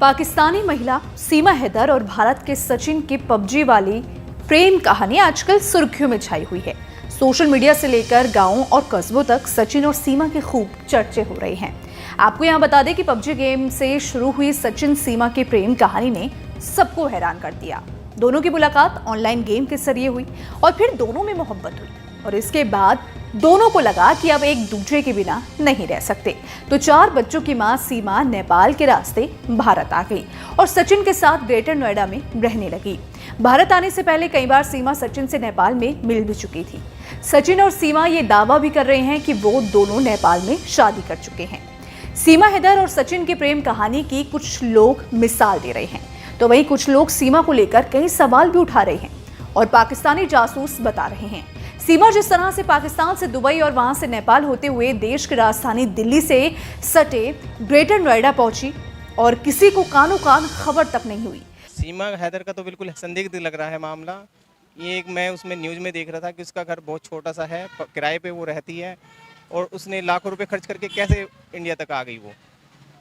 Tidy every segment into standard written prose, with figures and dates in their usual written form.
पाकिस्तानी महिला सीमा हैदर और भारत के सचिन की पबजी वाली प्रेम कहानी आजकल सुर्खियों में छाई हुई है। सोशल मीडिया से लेकर गांवों और कस्बों तक सचिन और सीमा के खूब चर्चे हो रहे हैं। आपको यहां बता दें कि पबजी गेम से शुरू हुई सचिन सीमा की प्रेम कहानी ने सबको हैरान कर दिया। दोनों की मुलाकात ऑनलाइन गेम के जरिए हुई और फिर दोनों में मोहब्बत हुई और इसके बाद दोनों को लगा कि अब एक दूसरे के बिना नहीं रह सकते। तो 4 बच्चों की मां सीमा नेपाल के रास्ते भारत आ गई और सचिन के साथ ग्रेटर नोएडा में रहने लगी। भारत आने से पहले कई बार सीमा सचिन से नेपाल में मिल भी चुकी थी। सचिन और सीमा ये दावा भी कर रहे हैं कि वो दोनों नेपाल में शादी कर चुके हैं। सीमा हैदर और सचिन की प्रेम कहानी की कुछ लोग मिसाल दे रहे हैं, तो वहीं कुछ लोग सीमा को लेकर कई सवाल भी उठा रहे हैं और पाकिस्तानी जासूस बता रहे हैं। सीमा जिस तरह से पाकिस्तान से दुबई और वहां से नेपाल होते हुए देश की राजधानी दिल्ली से सटे ग्रेटर नोएडा पहुंची और किसी को कानो कान खबर तक नहीं हुई। सीमा हैदर का तो बिल्कुल संदिग्ध लग रहा है मामला। ये एक मैं उसमें न्यूज़ में देख रहा था कि उसका घर बहुत छोटा सा है, किराए पे वो रहती है और उसने लाखों रुपए खर्च करके कैसे इंडिया तक आ गई वो।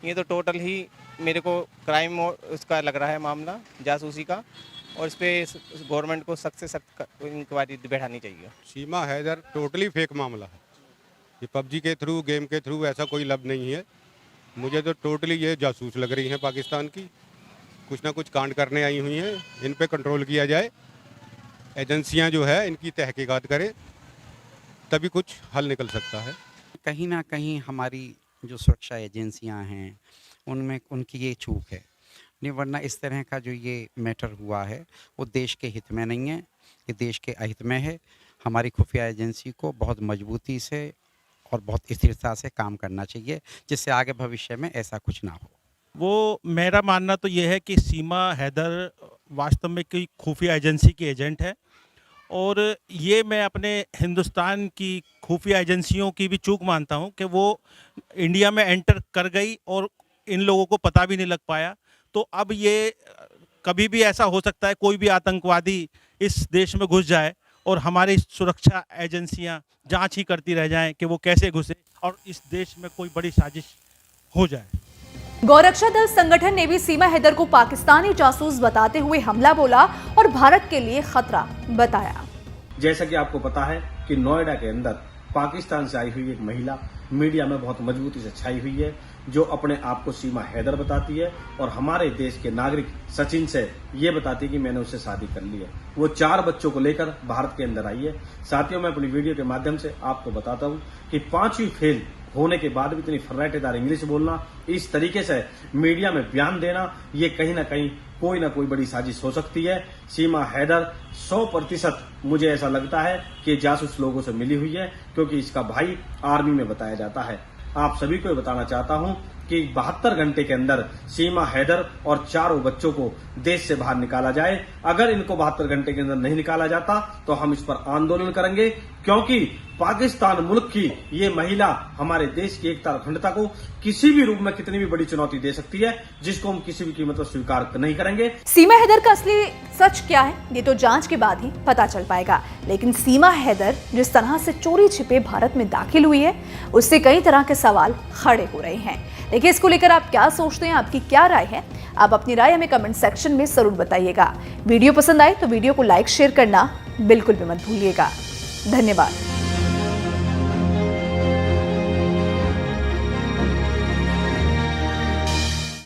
ये तो टोटल ही मेरे को क्राइम उसका लग रहा है मामला, जासूसी का, और इस पर गवर्नमेंट को सख्त से सख्त इंक्वायरी बैठानी चाहिए। सीमा हैदर टोटली फेक मामला है। ये पबजी के थ्रू, गेम के थ्रू ऐसा कोई लब नहीं है। मुझे तो टोटली ये जासूस लग रही है पाकिस्तान की। कुछ ना कुछ कांड करने आई हुई हैं। इन पे कंट्रोल किया जाए, एजेंसियां जो है इनकी तहकीकात करें, तभी कुछ हल निकल सकता है। कहीं ना कहीं हमारी जो सुरक्षा एजेंसियां हैं उनमें उनकी ये चूक है, नहीं वरना इस तरह का जो ये मैटर हुआ है वो देश के हित में नहीं है, ये देश के अहित में है। हमारी खुफिया एजेंसी को बहुत मजबूती से और बहुत स्थिरता से काम करना चाहिए, जिससे आगे भविष्य में ऐसा कुछ ना हो। वो मेरा मानना तो ये है कि सीमा हैदर वास्तव में कोई खुफिया एजेंसी की एजेंट है और ये मैं अपने हिंदुस्तान की खुफिया एजेंसियों की भी चूक मानता हूँ कि वो इंडिया में एंटर कर गई और इन लोगों को पता भी नहीं लग पाया। तो अब ये कभी भी ऐसा हो सकता है, कोई भी आतंकवादी इस देश में घुस जाए और हमारी सुरक्षा एजेंसियां जांच ही करती रह जाएं कि वो कैसे घुसे और इस देश में कोई बड़ी साजिश हो जाए। गौरक्षा दल संगठन ने भी सीमा हैदर को पाकिस्तानी जासूस बताते हुए हमला बोला और भारत के लिए खतरा बताया। जैसा कि आपको पता है कि नोएडा के अंदर पाकिस्तान से आई हुई एक महिला मीडिया में बहुत मजबूती से छाई हुई है, जो अपने आप को सीमा हैदर बताती है और हमारे देश के नागरिक सचिन से ये बताती है कि मैंने उससे शादी कर ली है। वो 4 बच्चों को लेकर भारत के अंदर आई है। साथियों, मैं अपनी वीडियो के माध्यम से आपको बताता हूँ कि 5वीं फेल होने के बाद भी इतनी फर्राटेदार इंग्लिश बोलना, इस तरीके से मीडिया में बयान देना, ये कहीं ना कहीं कोई ना कोई बड़ी साजिश हो सकती है। सीमा हैदर 100% मुझे ऐसा लगता है कि जासूस लोगों से मिली हुई है, क्योंकि इसका भाई आर्मी में बताया जाता है। आप सभी को बताना चाहता हूं कि 72 घंटे के अंदर सीमा हैदर और 4 बच्चों को देश से बाहर निकाला जाए। अगर इनको 72 घंटे के अंदर नहीं निकाला जाता तो हम इस पर आंदोलन करेंगे, क्योंकि पाकिस्तान मुल्क की ये महिला हमारे देश की एकता और अखंडता को किसी भी रूप में कितनी भी बड़ी चुनौती दे सकती है, जिसको हम किसी भी कीमत पर स्वीकार नहीं करेंगे। सीमा हैदर का असली सच क्या है, ये तो जांच के बाद ही पता चल पाएगा। लेकिन सीमा हैदर जिस तरह से चोरी छिपे भारत में दाखिल हुई है, उससे कई तरह के सवाल खड़े हो रहे हैं। देखिए, इसको लेकर आप क्या सोचते हैं, आपकी क्या राय है? आप अपनी राय हमें कमेंट सेक्शन में जरूर बताइएगा। वीडियो पसंद आए तो वीडियो को लाइक शेयर करना बिल्कुल भी मत भूलिएगा। धन्यवाद।